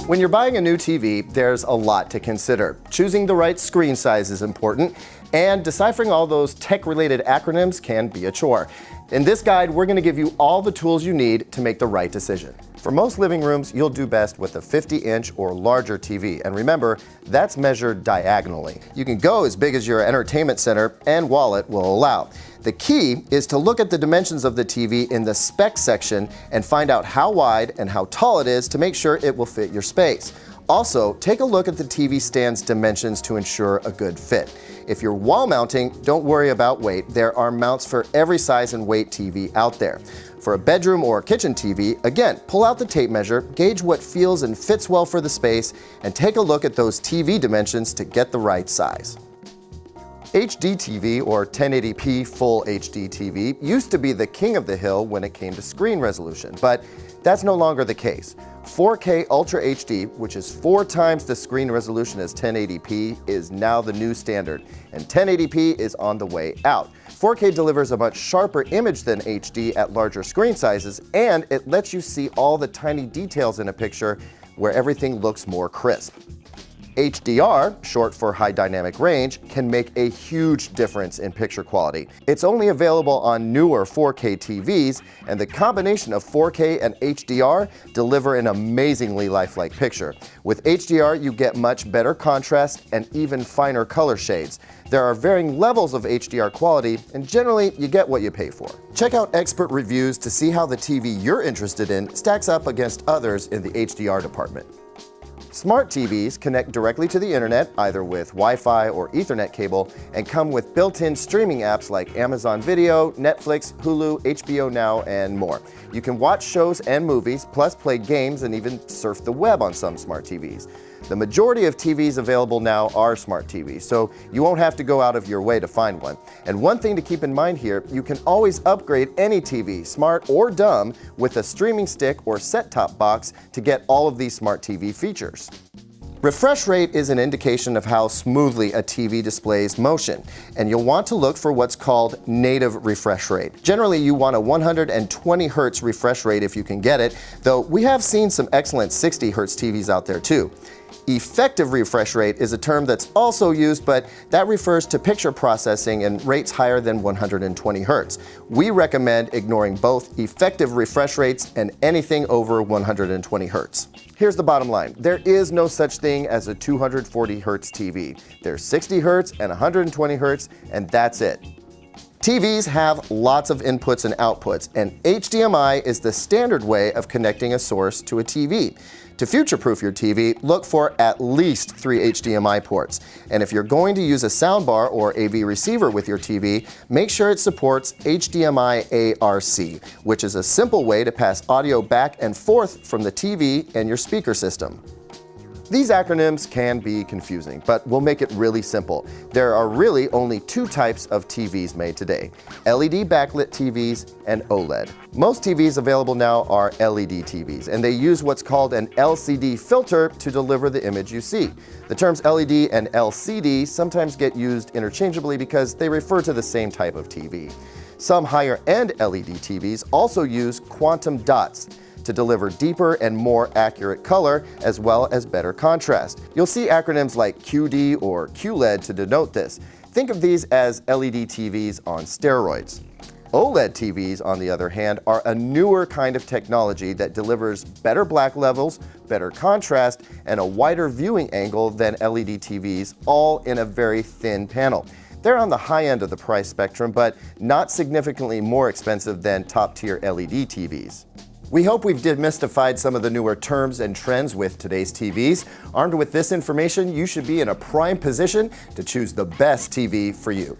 When you're buying a new TV, there's a lot to consider. Choosing the right screen size is important, and deciphering all those tech-related acronyms can be a chore. In this guide, we're going to give you all the tools you need to make the right decision. For most living rooms, you'll do best with a 50-inch or larger TV, and remember, that's measured diagonally. You can go as big as your entertainment center and wallet will allow. The key is to look at the dimensions of the TV in the spec section and find out how wide and how tall it is to make sure it will fit your space. Also, take a look at the TV stand's dimensions to ensure a good fit. If you're wall mounting, don't worry about weight. There are mounts for every size and weight TV out there. For a bedroom or kitchen TV, again, pull out the tape measure, gauge what feels and fits well for the space, and take a look at those TV dimensions to get the right size. HD TV, or 1080p Full HD TV, used to be the king of the hill when it came to screen resolution, but that's no longer the case. 4K Ultra HD, which is 4 times the screen resolution as 1080p, is now the new standard, and 1080p is on the way out. 4K delivers a much sharper image than HD at larger screen sizes, and it lets you see all the tiny details in a picture where everything looks more crisp. HDR, short for high dynamic range, can make a huge difference in picture quality. It's only available on newer 4K TVs, and the combination of 4K and HDR deliver an amazingly lifelike picture. With HDR, you get much better contrast and even finer color shades. There are varying levels of HDR quality, and generally, you get what you pay for. Check out expert reviews to see how the TV you're interested in stacks up against others in the HDR department. Smart TVs connect directly to the internet, either with Wi-Fi or Ethernet cable, and come with built-in streaming apps like Amazon Video, Netflix, Hulu, HBO Now, and more. You can watch shows and movies, plus play games and even surf the web on some smart TVs. The majority of TVs available now are smart TVs, so you won't have to go out of your way to find one. And one thing to keep in mind here, you can always upgrade any TV, smart or dumb, with a streaming stick or set-top box to get all of these smart TV features. Refresh rate is an indication of how smoothly a TV displays motion, and you'll want to look for what's called native refresh rate. Generally, you want a 120 Hz refresh rate if you can get it, though we have seen some excellent 60 Hz TVs out there too. Effective refresh rate is a term that's also used, but that refers to picture processing and rates higher than 120 Hz. We recommend ignoring both effective refresh rates and anything over 120 Hz. Here's the bottom line. There is no such thing as a 240 Hz TV. There's 60 Hz and 120 Hz, and that's it. TVs have lots of inputs and outputs, and HDMI is the standard way of connecting a source to a TV. To future-proof your TV, look for at least 3 HDMI ports. And if you're going to use a soundbar or AV receiver with your TV, make sure it supports HDMI ARC, which is a simple way to pass audio back and forth from the TV and your speaker system. These acronyms can be confusing, but we'll make it really simple. There are really only 2 types of TVs made today: LED backlit TVs and OLED. Most TVs available now are LED TVs, and they use what's called an LCD filter to deliver the image you see. The terms LED and LCD sometimes get used interchangeably because they refer to the same type of TV. Some higher-end LED TVs also use quantum dots to deliver deeper and more accurate color, as well as better contrast. You'll see acronyms like QD or QLED to denote this. Think of these as LED TVs on steroids. OLED TVs, on the other hand, are a newer kind of technology that delivers better black levels, better contrast, and a wider viewing angle than LED TVs, all in a very thin panel. They're on the high end of the price spectrum, but not significantly more expensive than top-tier LED TVs. We hope we've demystified some of the newer terms and trends with today's TVs. Armed with this information, you should be in a prime position to choose the best TV for you.